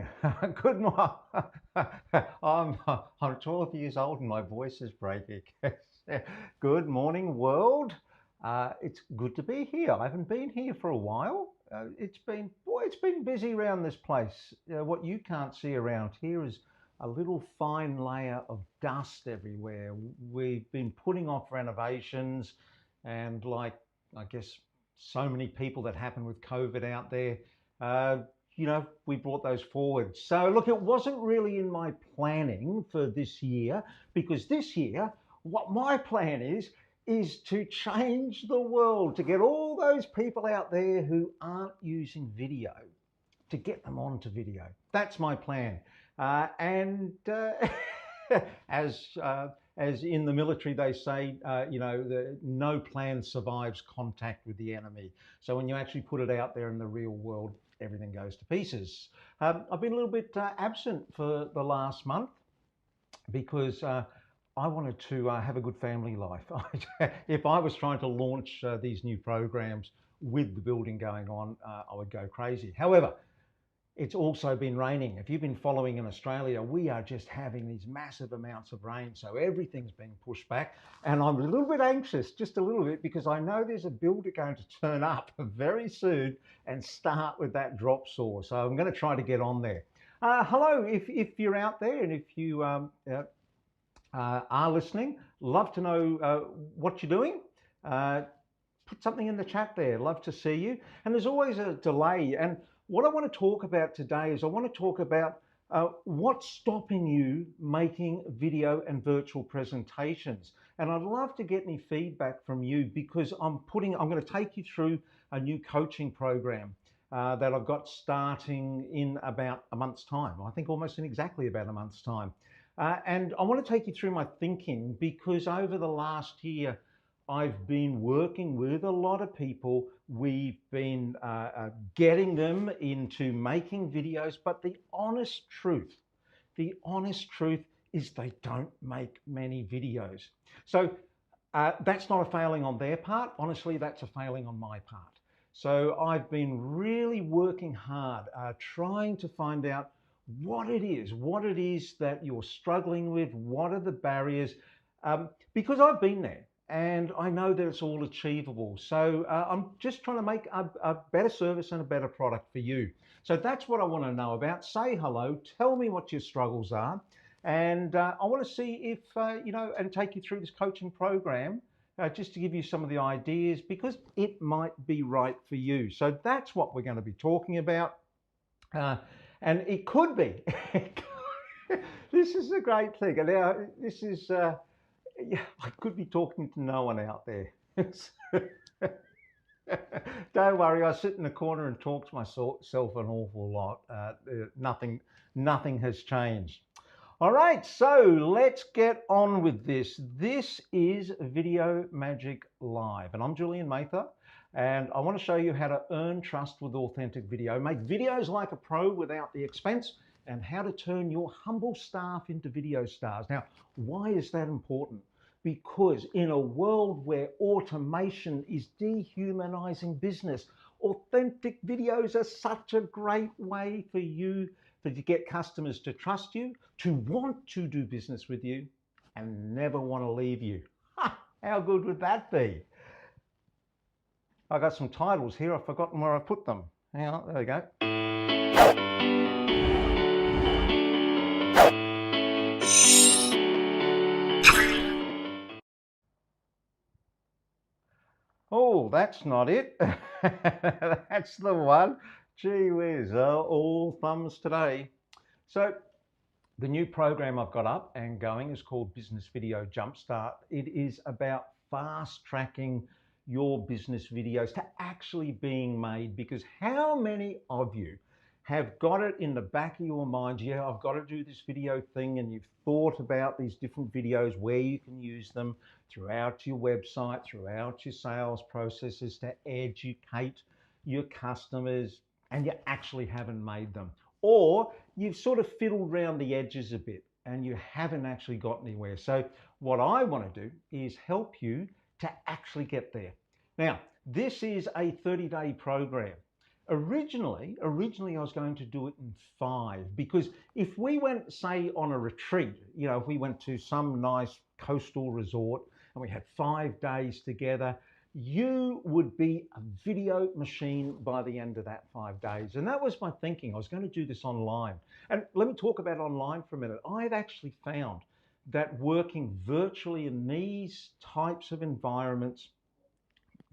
morning. Good morning. I'm 12 years old and my voice is breaking. Good morning, world. It's good to be here. I haven't been here for a while. It's been busy around this place. What you can't see around here is a little fine layer of dust everywhere. We've been putting off renovations, and like I guess so many people that happen with COVID out there. Uh, we brought those forward. So look, it wasn't really in my planning for this year, because this year, what my plan is to change the world, to get all those people out there who aren't using video, to get them onto video. That's my plan. And as as in the military, they say, no plan survives contact with the enemy. So when you actually put it out there in the real world, everything goes to pieces. I've been a little bit absent for the last month because I wanted to have a good family life. If I was trying to launch these new programs with the building going on, I would go crazy. However, it's also been raining. If you've been following in Australia, we are just having these massive amounts of rain. So everything's being pushed back. And I'm a little bit anxious, just a little bit, because I know there's a builder going to turn up very soon and start with that drop saw. So I'm going to try to get on there. Hello, if you're out there and if you are listening, love to know what you're doing. Put something in the chat there. Love to see you. And there's always a delay. And what I want to talk about today is I want to talk about what's stopping you making video and virtual presentations. And I'd love to get any feedback from you, because I'm going to take you through a new coaching program that I've got starting in about a month's time. I think almost in exactly about a month's time. And I want to take you through my thinking, because over the last year, I've been working with a lot of people. We've been getting them into making videos, but the honest truth is they don't make many videos. So that's not a failing on their part. Honestly, that's a failing on my part. So I've been really working hard, trying to find out what it is that you're struggling with, what are the barriers, because I've been there. And I know that it's all achievable. So I'm just trying to make a better service and a better product for you. So that's what I want to know about. Say hello, tell me what your struggles are. And I want to see if, and take you through this coaching program just to give you some of the ideas, because it might be right for you. So that's what we're going to be talking about. And it could be. This is a great thing. And now this is... yeah, I could be talking to no one out there. Don't worry, I sit in the corner and talk to myself an awful lot. Nothing has changed. All right, so let's get on with this. This is Video Magic Live, and I'm Julian Mather, and I want to show you how to earn trust with authentic video, make videos like a pro without the expense, and how to turn your humble staff into video stars. Now, why is that important? Because in a world where automation is dehumanizing business, authentic videos are such a great way for you to get customers to trust you, to want to do business with you, and never want to leave you. Ha! How good would that be? I got some titles here. I've forgotten where I put them. Hang on, there we go. Oh, that's not it. That's the one. Gee whiz, all thumbs today. So the new program I've got up and going is called Business Video Jumpstart. It is about fast tracking your business videos to actually being made, because how many of you have got it in the back of your mind, yeah, I've got to do this video thing, and you've thought about these different videos, where you can use them throughout your website, throughout your sales processes to educate your customers, and you actually haven't made them. Or you've sort of fiddled around the edges a bit and you haven't actually got anywhere. So what I want to do is help you to actually get there. Now, this is a 30-day program. Originally I was going to do it in 5, because if we went, say, on a retreat, if we went to some nice coastal resort and we had 5 days together, you would be a video machine by the end of that 5 days. And that was my thinking. I was going to do this online. And let me talk about online for a minute. I've actually found that working virtually in these types of environments,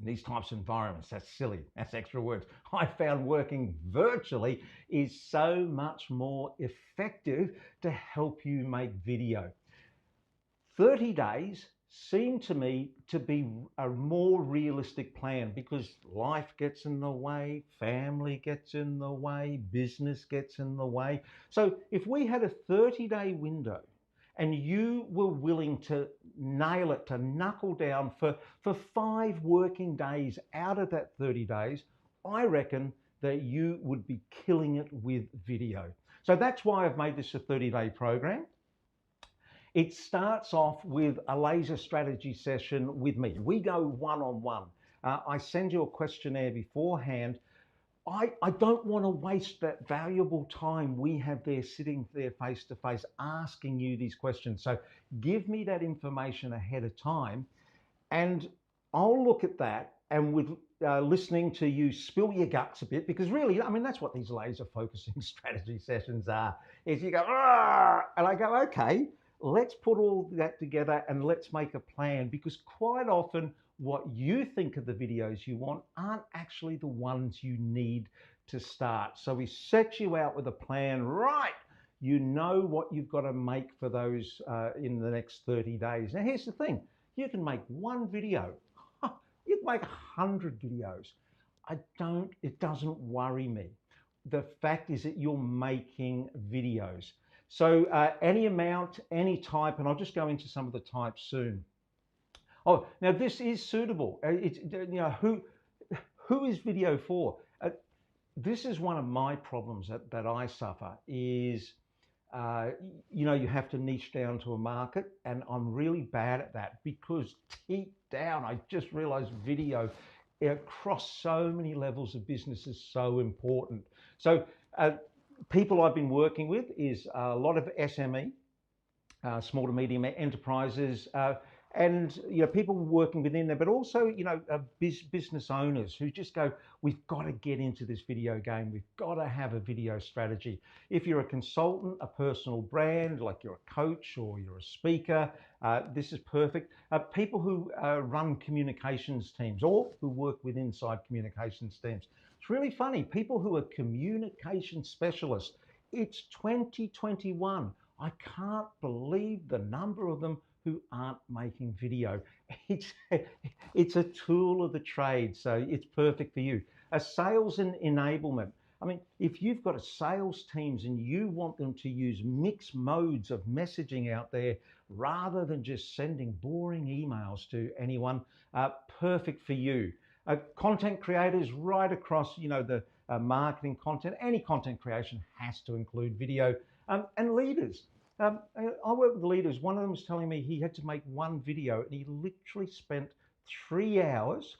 that's silly, that's extra words. I found working virtually is so much more effective to help you make video. 30 days seemed to me to be a more realistic plan, because life gets in the way, family gets in the way, business gets in the way. So if we had a 30-day window and you were willing to nail it, to knuckle down for 5 working days out of that 30 days, I reckon that you would be killing it with video. So that's why I've made this a 30-day program. It starts off with a laser strategy session with me. We go one-on-one. I send you a questionnaire beforehand. I don't want to waste that valuable time we have there sitting there face to face asking you these questions. So give me that information ahead of time, and I'll look at that, and with listening to you spill your guts a bit, because really, I mean, that's what these laser focusing strategy sessions are, is you go, "Argh!" And I go, okay, let's put all that together and let's make a plan, because quite often what you think of the videos you want aren't actually the ones you need to start. So we set you out with a plan, right? You know what you've got to make for those in the next 30 days. Now, here's the thing. You can make one video. You can make 100 videos. It doesn't worry me. The fact is that you're making videos. So any amount, any type, and I'll just go into some of the types soon. Oh, now this is suitable. Who is video for? This is one of my problems that I suffer is, you have to niche down to a market, and I'm really bad at that, because deep down, I just realized video across so many levels of business is so important. So people I've been working with is a lot of SME, small to medium enterprises, and people working within there, but also business owners who just go, we've got to get into this video game, we've got to have a video strategy. If you're a consultant, a personal brand, like you're a coach or you're a speaker, this is perfect. People who run communications teams or who work with inside communications teams. It's really funny, people who are communication specialists. It's 2021. I can't believe the number of them who aren't making video. It's a tool of the trade, so it's perfect for you. A sales and enablement. I mean, if you've got a sales teams and you want them to use mixed modes of messaging out there rather than just sending boring emails to anyone, perfect for you. Content creators right across, the marketing content, any content creation has to include video, and leaders. I work with leaders. One of them was telling me he had to make one video and he literally spent 3 hours,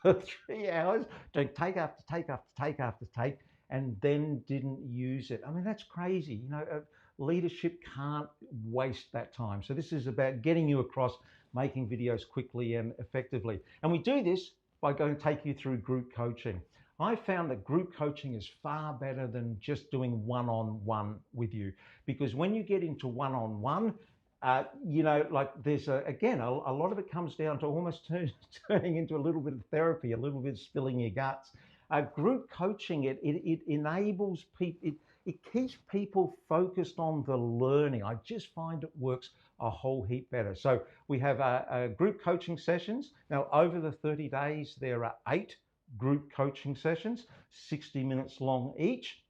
3 hours doing take after take after take after take, and then didn't use it. I mean, that's crazy. Leadership can't waste that time. So this is about getting you across, making videos quickly and effectively. And we do this by going to take you through group coaching. I found that group coaching is far better than just doing one-on-one with you, because when you get into one-on-one, there's a lot of it comes down to almost turning into a little bit of therapy, a little bit of spilling your guts. Group coaching, it enables people, it keeps people focused on the learning. I just find it works a whole heap better. So we have group coaching sessions. Now, over the 30 days, there are 8 group coaching sessions, 60 minutes long each,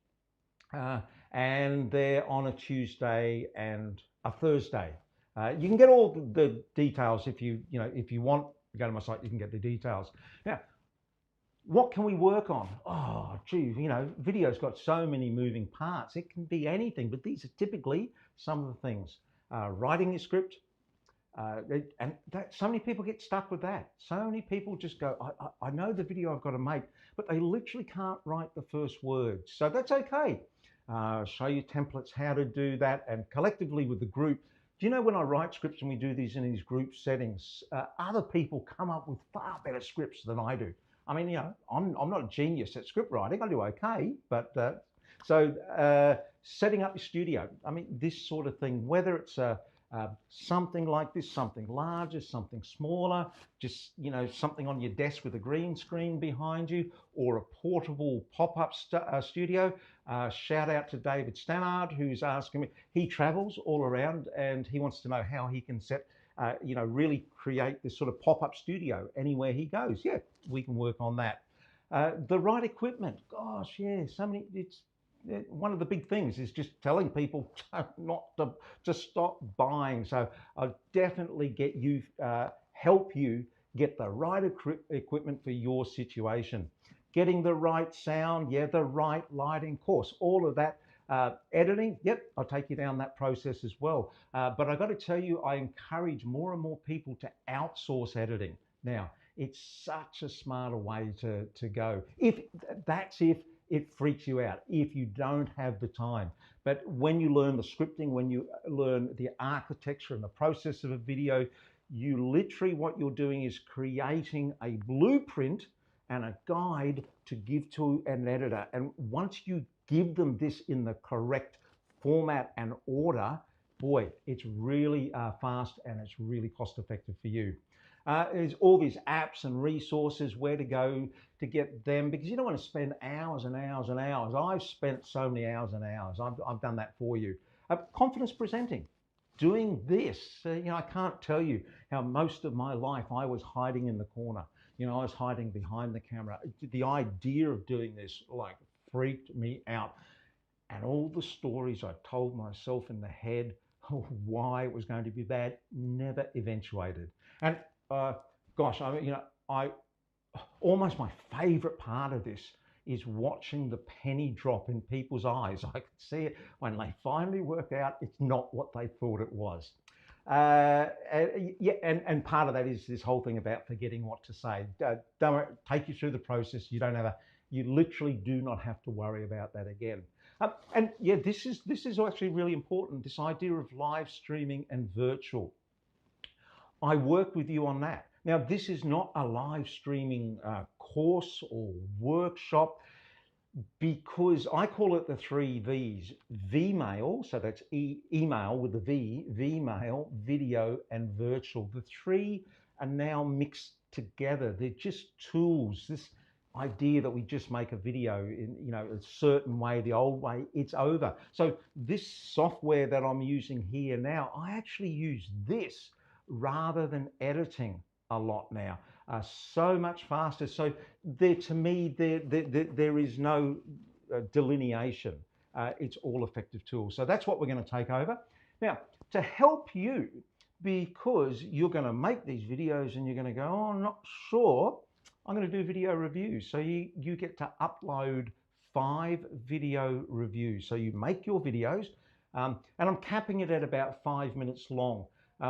and they're on a Tuesday and a Thursday. You can get all the details if you want. Go to my site, you can get the details. Now, what can we work on? Oh, gee, video's got so many moving parts. It can be anything, but these are typically some of the things. Writing your script, So many people get stuck with that. So many people just go, I know the video I've got to make, but they literally can't write the first words. So that's okay. Show you templates how to do that, and collectively with the group. Do you know when I write scripts and we do these in these group settings, other people come up with far better scripts than I do. I mean, I'm not a genius at script writing. I do okay, but setting up your studio. I mean, this sort of thing, whether it's something like this, something larger, something smaller, just something on your desk with a green screen behind you, or a portable pop-up studio. Shout out to David Stannard, who's asking me. He travels all around and he wants to know how he can really create this sort of pop-up studio anywhere he goes. Yeah, we can work on that. The right equipment. Gosh, yeah, one of the big things is just telling people not to stop buying. So I'll definitely help you get the right equipment for your situation. Getting the right sound, the right lighting, course, all of that. Editing, yep, I'll take you down that process as well. But I've got to tell you, I encourage more and more people to outsource editing. Now, it's such a smarter way to go. If it freaks you out, if you don't have the time. But when you learn the scripting, when you learn the architecture and the process of a video, you literally, what you're doing is creating a blueprint and a guide to give to an editor. And once you give them this in the correct format and order, boy, it's really fast and it's really cost effective for you. There's all these apps and resources, where to go to get them, because you don't want to spend hours and hours and hours. I've spent so many hours and hours. I've done that for you. Confidence presenting. Doing this, I can't tell you how most of my life I was hiding in the corner. I was hiding behind the camera. The idea of doing this freaked me out. And all the stories I told myself in the head of why it was going to be bad never eventuated. And gosh, almost my favorite part of this is watching the penny drop in people's eyes. I could see it when they finally work out it's not what they thought it was. And part of that is this whole thing about forgetting what to say. Don't take you through the process. You literally do not have to worry about that again. This is actually really important. This idea of live streaming and virtual. I work with you on that. Now, this is not a live streaming course or workshop, because I call it the 3 V's. Vmail, so that's email with the V, Vmail, video, and virtual. The 3 are now mixed together. They're just tools. This idea that we just make a video in a certain way, the old way, it's over. So this software that I'm using here now, I actually use this rather than editing a lot now. So much faster. So to me, there is no delineation. It's all effective tools. So that's what we're going to take over. Now, to help you, because you're going to make these videos and you're going to go, oh, I'm not sure, I'm going to do video reviews. So you get to upload 5 video reviews. So you make your videos, and I'm capping it at about 5 minutes long.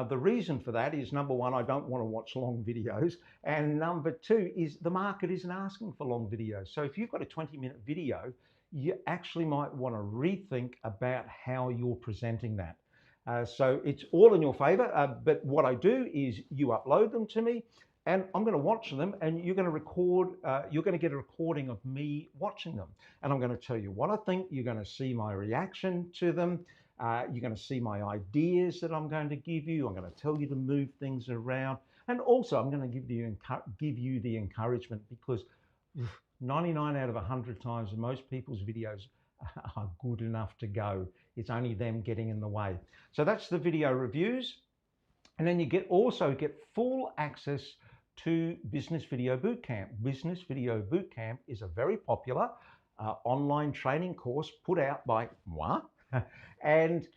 The reason for that is, number one, I don't want to watch long videos. And number 2 is the market isn't asking for long videos. So if you've got a 20-minute video, you actually might want to rethink about how you're presenting that. So it's all in your favor. But what I do is you upload them to me, and I'm going to watch them, and you're going to record, you're going to get a recording of me watching them. And I'm going to tell you what I think. You're going to see my reaction to them. You're going to see my ideas that I'm going to give you. I'm going to tell you to move things around. And also I'm going to give you the encouragement, because 99 out of 100 times most people's videos are good enough to go. It's only them getting in the way. So that's the video reviews. And then you also get full access to Business Video Bootcamp. Business Video Bootcamp is a very popular online training course put out by moi. And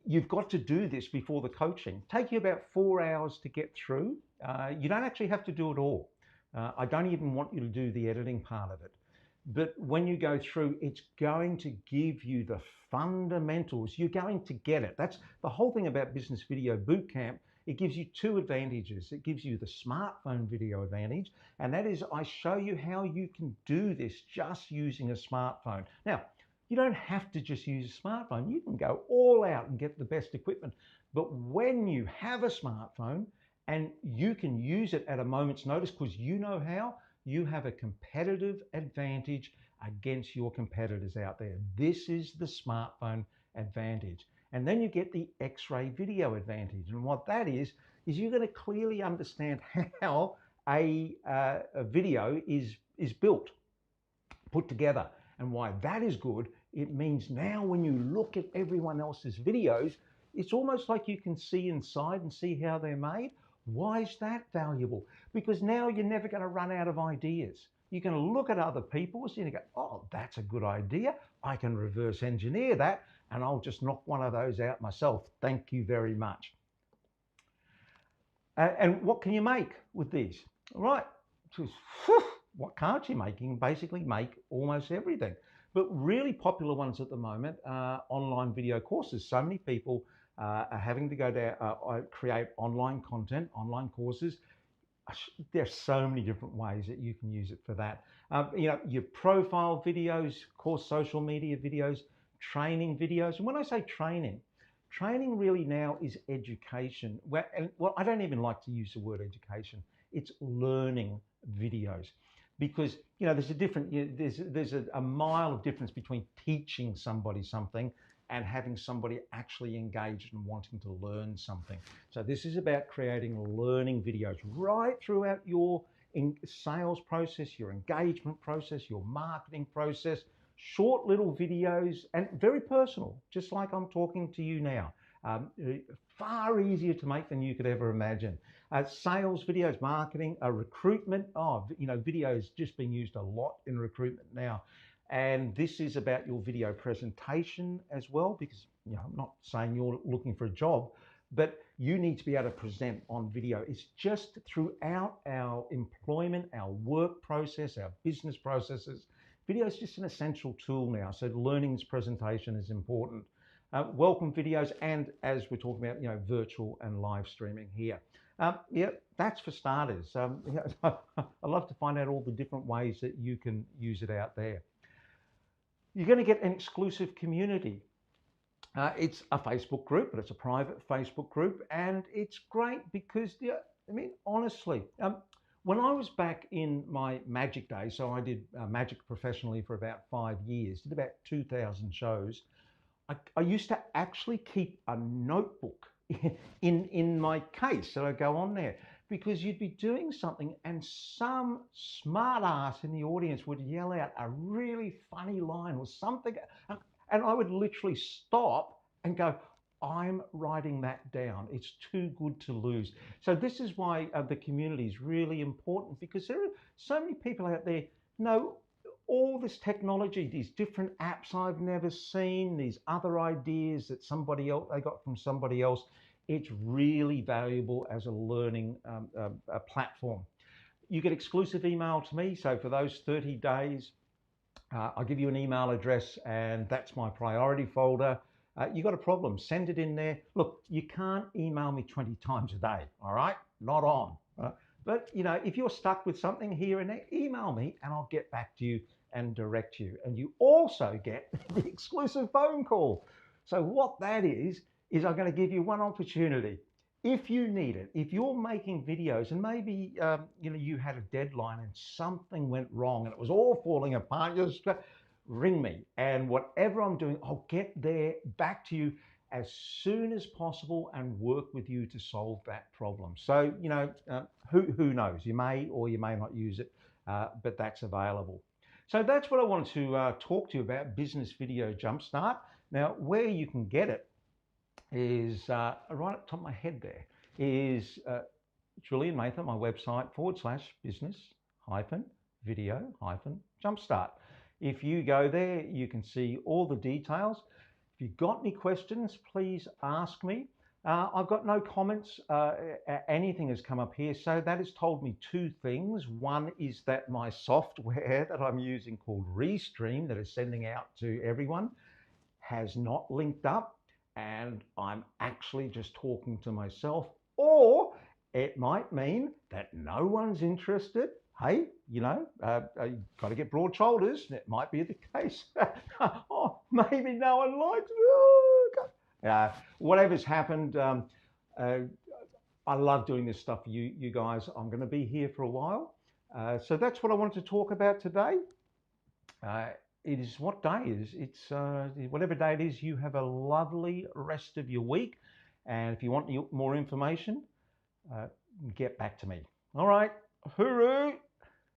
you've got to do this before the coaching. Take you about 4 hours to get through. You don't actually have to do it all. I don't even want you to do the editing part of it. But when you go through, it's going to give you the fundamentals. You're going to get it. That's the whole thing about Business Video Bootcamp, It gives you two advantages. It gives you the smartphone video advantage, and that is I show you how you can do this just using a smartphone. Now, you don't have to just use a smartphone. You can go all out and get the best equipment. But when you have a smartphone and you can use it at a moment's notice because you know how, you have a competitive advantage against your competitors out there. This is the smartphone advantage. And then you get the X-ray video advantage. And what that is you're going to clearly understand how a video is built, put together. And why that is good, it means now when you look at everyone else's videos, it's almost like you can see inside and see how they're made. Why is that valuable? Because now you're never going to run out of ideas. You're going to look at other people's and you go, oh, that's a good idea. I can reverse engineer that and I'll just knock one of those out myself. Thank you very much. And what can you make with these? All right, what can't you make? You can basically make almost everything. But really popular ones at the moment are online video courses. So many people are having to go to create online content, online courses. There's so many different ways that you can use it for that. Your profile videos, of course, social media videos, training videos. And when I say training really now is education. Well, I don't even like to use the word education. It's learning videos. Because there's a different, there's a mile of difference between teaching somebody something and having somebody actually engaged and wanting to learn something. So this is about creating learning videos right throughout your sales process, your engagement process, your marketing process, short little videos and very personal, just like I'm talking to you now. Far easier to make than you could ever imagine. Sales videos, marketing, recruitment. Video is just being used a lot in recruitment now. And this is about your video presentation as well, because I'm not saying you're looking for a job, but you need to be able to present on video. It's just throughout our employment, our work process, our business processes. Video is just an essential tool now. So learning this presentation is important. Welcome videos, and as we're talking about, virtual and live streaming here. That's for starters. I'd love to find out all the different ways that you can use it out there. You're going to get an exclusive community. It's a Facebook group, but it's a private Facebook group, and it's great because, honestly, when I was back in my magic days, so I did magic professionally for about 5 years, did about 2,000 shows. I used to actually keep a notebook in my case that I go on there, because you'd be doing something and some smart ass in the audience would yell out a really funny line or something, and I would literally stop and go, I'm writing that down. It's too good to lose. So this is why the community is really important, because there are so many people out there all this technology, these different apps I've never seen, these other ideas that they got from somebody else. It's really valuable as a learning platform. You get exclusive email to me. So for those 30 days, I'll give you an email address, and that's my priority folder. You got a problem, send it in there. Look, you can't email me 20 times a day, all right? Not on. But if you're stuck with something here and there, email me and I'll get back to you and direct you. And you also get the exclusive phone call. So what that is I'm going to give you one opportunity. If you need it, if you're making videos and maybe you had a deadline and something went wrong and it was all falling apart, just ring me, and whatever I'm doing, I'll get there back to you as soon as possible and work with you to solve that problem. So who knows, you may or you may not use it, but that's available. So that's what I wanted to talk to you about, Business Video Jumpstart. Now, where you can get it is right up top of my head there is Julian Mather, my website, /business-video-jumpstart. If you go there, you can see all the details. If you've got any questions, please ask me. I've got no comments. Anything has come up here. So that has told me two things. One is that my software that I'm using called Restream, that is sending out to everyone, has not linked up. And I'm actually just talking to myself. or it might mean that no one's interested. Hey, you you've got to get broad shoulders. It might be the case. Oh, maybe no one likes me. Oh, God. Whatever's happened, uh, I love doing this stuff for you guys. I'm going to be here for a while. So that's what I wanted to talk about today. Uh, it is what day is it's whatever day it is. You have a lovely rest of your week, and if you want more information, uh, get back to me. All right, hooroo!